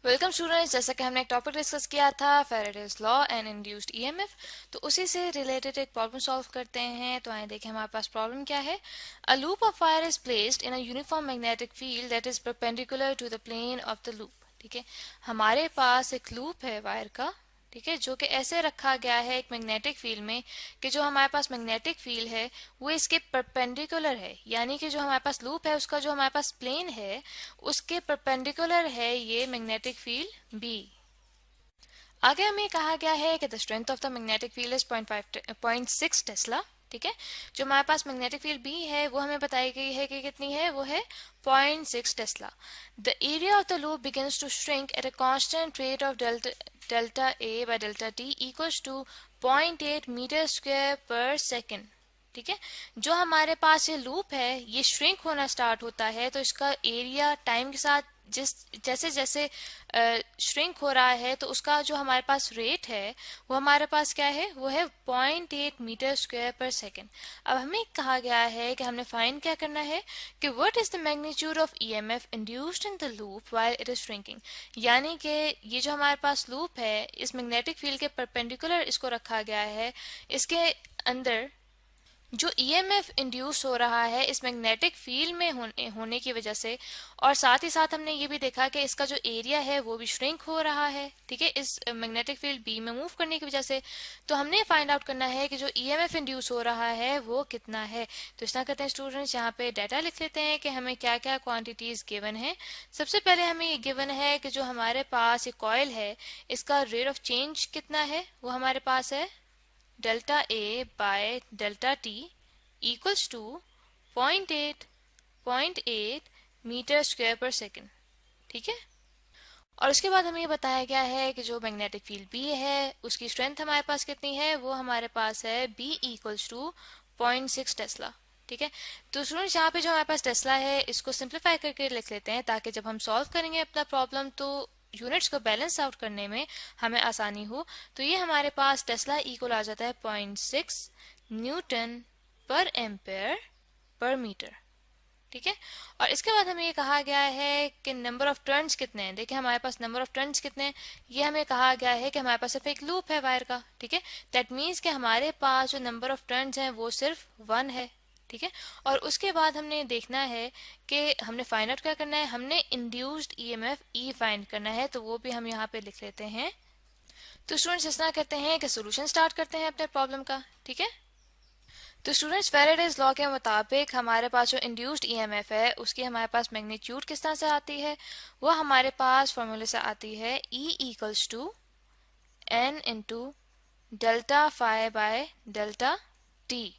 Welcome students. जैसा कि हमने एक टॉपिक डिस्कस किया था Faraday's law and induced EMF, तो उसी से रिलेटेड एक प्रॉब्लम सॉल्व करते हैं। तो आइए देखें हमारे पास प्रॉब्लम क्या है। A loop of wire is placed in a uniform magnetic field that is perpendicular to the plane of the loop. ठीक है, हमारे पास एक लूप है वायर का, ठीक है, जो कि ऐसे रखा गया है एक मैग्नेटिक फील्ड में कि जो हमारे पास मैग्नेटिक फील्ड है वो इसके परपेंडिकुलर है, यानी कि जो हमारे पास लूप है उसका जो हमारे पास प्लेन है उसके परपेंडिकुलर है ये मैग्नेटिक फील्ड बी। आगे हमें कहा गया है कि the strength of the magnetic field is 0.6 Tesla. ठीक है, जो हमारे पास मैग्नेटिक फील्ड बी है वो हमें बताई गई है कि कितनी है, वो है 0.6 tesla. The area of the loop begins to shrink at a constant rate of delta A by delta T equals to 0.8 metre square per second. ठीक है, जो हमारे पास ये लूप है ये श्रिंक होना स्टार्ट होता है, तो इसका एरिया टाइम के साथ जैसे जैसे श्रिंक हो रहा है तो उसका जो हमारे पास रेट है वो हमारे पास क्या है, वो है 0.8 मीटर स्क्वायर पर सेकेंड। अब हमें कहा गया है कि हमने फाइंड क्या करना है कि what is the magnitude of EMF induced in the loop while it is shrinking, यानी कि ये जो हमारे पास लूप है इस मैग्नेटिक फील्ड के परपेंडिकुलर इसको रखा गया है, इसके अंदर जो ईएमएफ इंड्यूस हो रहा है इस मैग्नेटिक फील्ड में होने की वजह से, और साथ ही साथ हमने ये भी देखा कि इसका जो एरिया है वो भी श्रिंक हो रहा है, ठीक है, इस मैग्नेटिक फील्ड बी में मूव करने की वजह से। तो हमने फाइंड आउट करना है कि जो ईएमएफ इंड्यूस हो रहा है वो कितना है। तो इस तरह करते हैं स्टूडेंट्स, यहाँ पे डाटा लिख लेते हैं कि हमें क्या क्या क्वांटिटीज गिवन है। सबसे पहले हमें ये गिवन है कि जो हमारे पास ये कॉइल है इसका रेट ऑफ चेंज कितना है, वो हमारे पास है delta A by delta T equals to 0.8 metre square per second. ठीक है, और उसके बाद हमें ये बताया गया है कि जो मैग्नेटिक फील्ड बी है उसकी स्ट्रेंथ हमारे पास कितनी है, वो हमारे पास है बी इक्वल्स टू 0.6 टेस्ला। ठीक है, तो स्टूडेंट्स यहाँ पे जो हमारे पास टेस्ला है इसको सिंप्लीफाई करके लिख लेते हैं ताकि जब हम सॉल्व करेंगे अपना प्रॉब्लम तो यूनिट्स को बैलेंस आउट करने में हमें आसानी हो। तो ये हमारे पास टेस्ला इक्वल आ जाता है 0.6 newton per ampere per metre. ठीक है, और इसके बाद हमें ये कहा गया है कि नंबर ऑफ टर्न्स कितने हैं। देखिए हमारे पास नंबर ऑफ टर्न्स कितने हैं, ये हमें कहा गया है कि हमारे पास सिर्फ एक लूप है वायर का। ठीक है, दैट मीन्स कि हमारे पास जो नंबर ऑफ टर्न्स हैं वो सिर्फ 1 है। ठीक है, और उसके बाद हमने देखना है कि हमने फाइंड आउट क्या करना है, हमने इंड्यूस्ड ईएमएफ ई फाइंड करना है, तो वो भी हम यहाँ पे लिख लेते हैं। तो स्टूडेंट्स इस तरह करते हैं कि सोल्यूशन स्टार्ट करते हैं अपने प्रॉब्लम का। ठीक है, तो स्टूडेंट्स फैराडेज लॉ के मुताबिक हमारे पास जो इंड्यूस्ड ईएमएफ है उसकी हमारे पास मैग्नीट्यूड किस तरह से आती है, वो हमारे पास फॉर्मूले से आती है E equals to N into delta phi by delta T.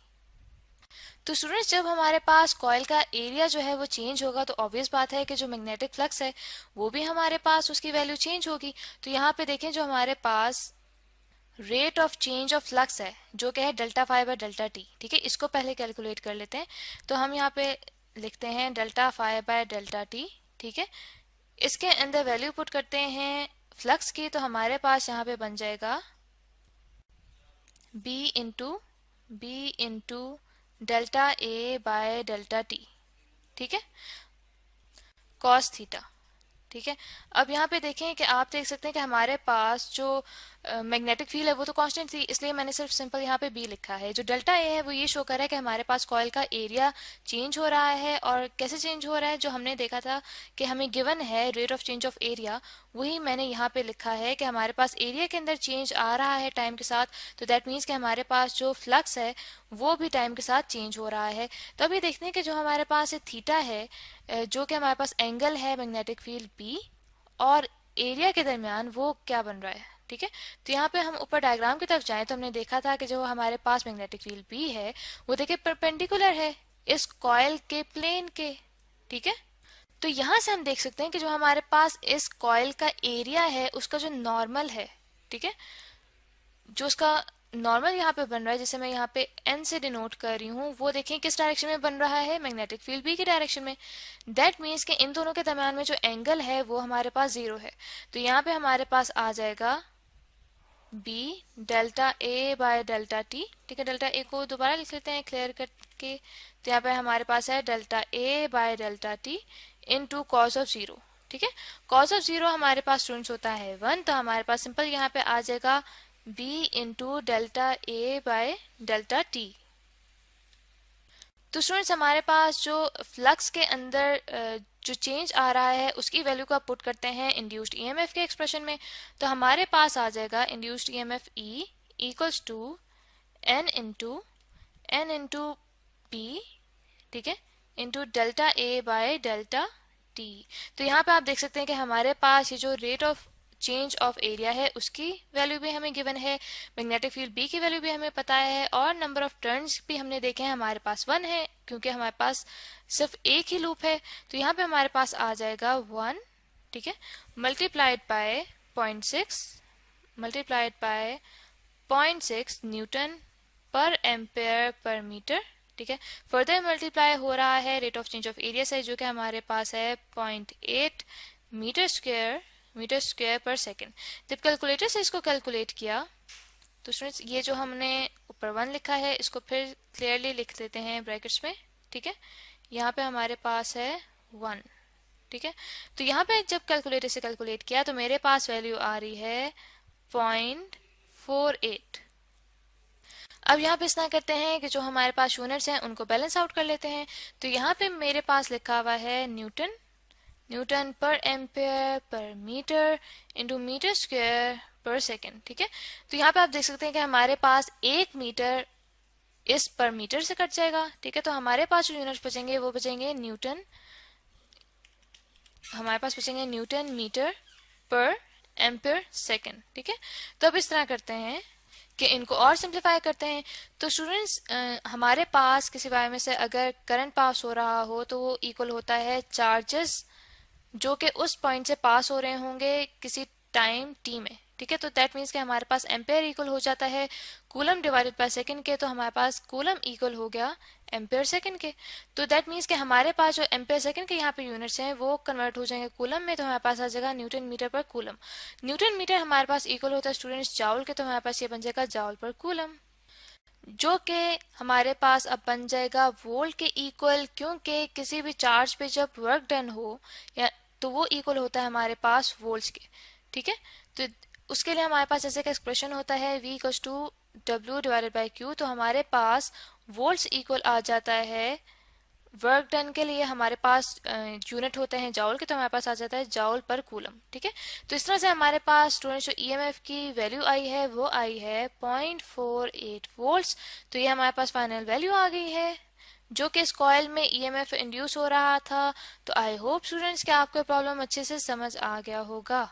तो स्टूडेंट्स जब हमारे पास कॉइल का एरिया जो है वो चेंज होगा तो ऑब्वियस बात है कि जो मैग्नेटिक फ्लक्स है वो भी हमारे पास उसकी वैल्यू चेंज होगी। तो यहाँ पे देखें जो हमारे पास rate of change of flux है जो कि है delta phi by delta T. ठीक है, इसको पहले कैलकुलेट कर लेते हैं। तो हम यहाँ पे लिखते हैं delta phi by delta T. ठीक है, इसके अंदर वैल्यू पुट करते हैं फ्लक्स की, तो हमारे पास यहाँ पे बन जाएगा B into delta A by delta T. ठीक है, कॉस थीटा। ठीक है, अब यहाँ पे देखें कि आप देख सकते हैं कि हमारे पास जो मैग्नेटिक फील्ड है वो तो कांस्टेंट थी, इसलिए मैंने सिर्फ सिंपल यहाँ पे बी लिखा है। जो डेल्टा ए है वो ये शो कर रहा है कि हमारे पास कॉइल का एरिया चेंज हो रहा है, और कैसे चेंज हो रहा है, जो हमने देखा था कि हमें गिवन है rate of change of area, वही मैंने यहाँ पे लिखा है कि हमारे पास एरिया के अंदर चेंज आ रहा है टाइम के साथ। तो दैट मीन्स कि हमारे पास जो फ्लक्स है वो भी टाइम के साथ चेंज हो रहा है। तो अभी देखते हैं कि जो हमारे पास थीटा है, जो कि हमारे पास एंगल है मैग्नेटिक फील्ड बी और एरिया के दरमियान, वो क्या बन रहा है। ठीक है, तो यहाँ पे हम ऊपर डायग्राम की तरफ जाएं तो हमने देखा था कि जो हमारे पास मैग्नेटिक फील्ड बी है वो देखिए परपेंडिकुलर है इस कॉइल के प्लेन के। ठीक है, तो यहाँ से हम देख सकते हैं कि जो हमारे पास इस कॉइल का एरिया है उसका जो नॉर्मल है, ठीक है, जो उसका नॉर्मल यहाँ पे बन रहा है, जैसे मैं यहाँ पे एन से डिनोट कर रही हूँ, वो देखें किस डायरेक्शन में बन रहा है, मैग्नेटिक फील्ड बी की डायरेक्शन में। दैट मीन्स कि इन दोनों के दरम्यान में जो एंगल है वो हमारे पास 0 है। तो यहाँ पे हमारे पास आ जाएगा B delta A by delta T. ठीक है, डेल्टा ए को दोबारा लिख लेते हैं क्लियर करके। तो यहाँ पे हमारे पास है delta A by delta T into cos of 0। ठीक है। कॉस ऑफ 0 हमारे पास स्टूडेंट्स होता है 1, तो हमारे पास सिंपल यहाँ पे आ जाएगा b into delta A by delta T. तो स्टूडेंट्स हमारे पास जो फ्लक्स के अंदर जो चेंज आ रहा है उसकी वैल्यू को आप पुट करते हैं इंड्यूस्ड ईएमएफ के एक्सप्रेशन में, तो हमारे पास आ जाएगा induced EMF E equals to N into P, ठीक है, into delta A by delta T. तो यहाँ पे आप देख सकते हैं कि हमारे पास ये जो rate of change of area है उसकी वैल्यू भी हमें गिवन है, मैग्नेटिक फील्ड बी की वैल्यू भी हमें पता है, और नंबर ऑफ टर्न्स भी हमने देखे हैं हमारे पास 1 है क्योंकि हमारे पास सिर्फ एक ही लूप है। तो यहाँ पे हमारे पास आ जाएगा 1, ठीक है, multiplied by 0.6 multiplied by 0.6 newton per ampere per metre, ठीक है। फर्दर मल्टीप्लाई हो रहा है rate of change of area से जो कि हमारे पास है 0.8 मीटर स्क्वायर पर सेकेंड। जब कैलकुलेटर से इसको कैलकुलेट किया तो स्टूडेंट्स ये जो हमने ऊपर 1 लिखा है इसको फिर क्लियरली लिख देते हैं ब्रैकेट्स में, ठीक है। यहाँ पे हमारे पास है 1, ठीक है। तो यहाँ पे जब कैलकुलेटर से कैलकुलेट किया तो मेरे पास वैल्यू आ रही है 0.48। अब यहाँ पे इस तरह करते हैं कि जो हमारे पास यूनिट्स हैं उनको बैलेंस आउट कर लेते हैं। तो यहाँ पे मेरे पास लिखा हुआ है Newton per ampere per metre into metre square per second, ठीक है। तो यहाँ पे आप देख सकते हैं कि हमारे पास 1 मीटर इस पर मीटर से कट जाएगा, ठीक है। तो हमारे पास जो यूनिट्स बचेंगे वो बचेंगे न्यूटन, हमारे पास बचेंगे newton metre per ampere second, ठीक है। तो अब इस तरह करते हैं कि इनको और सिंप्लीफाई करते हैं। तो स्टूडेंट्स हमारे पास किसी वायर में से अगर करंट पास हो रहा हो तो वो इक्वल होता है चार्जेस जो कि उस पॉइंट से पास हो रहे होंगे किसी टाइम टी में, ठीक है। तो दैट मीन्स कि हमारे पास एम्पेयर इक्वल हो जाता है कूलम डिवाइडेड बाय सेकंड के, तो हमारे पास कूलम इक्वल हो गया एम्पेयर सेकंड के। तो दैट मीन्स कि हमारे पास जो एम्पेयर सेकंड के यहाँ पे यूनिट्स हैं वो कन्वर्ट हो जाएंगे कूलम में, तो हमारे पास आ जाएगा न्यूटन मीटर पर कूलम। न्यूटन मीटर हमारे पास इक्वल होता है स्टूडेंट्स जाउल के, तो हमारे पास ये बन जाएगा जाउल पर कूलम, जो कि हमारे पास अब बन जाएगा वोल्ट के इक्वल, क्योंकि किसी भी चार्ज पे जब वर्क डन हो या तो वो इक्वल होता है हमारे पास वोल्ट्स के, ठीक है। तो उसके लिए हमारे पास ऐसे का एक्सप्रेशन होता है V equals to W divided by Q। तो हमारे पास वोल्ट्स इक्वल आ जाता है वर्क डन के लिए हमारे पास यूनिट होते हैं जाउल के, तो हमारे पास आ जाता है जाउल पर कूलम, ठीक है। तो इस तरह से हमारे पास स्टूडेंट्स जो ईएमएफ की वैल्यू आई है वो आई है 0.48 वोल्ट्स। तो ये हमारे पास फाइनल वैल्यू आ गई है जो कि इस कॉइल में ईएमएफ इंड्यूस हो रहा था। तो आई होप स्टूडेंट्स कि आपको प्रॉब्लम अच्छे से समझ आ गया होगा।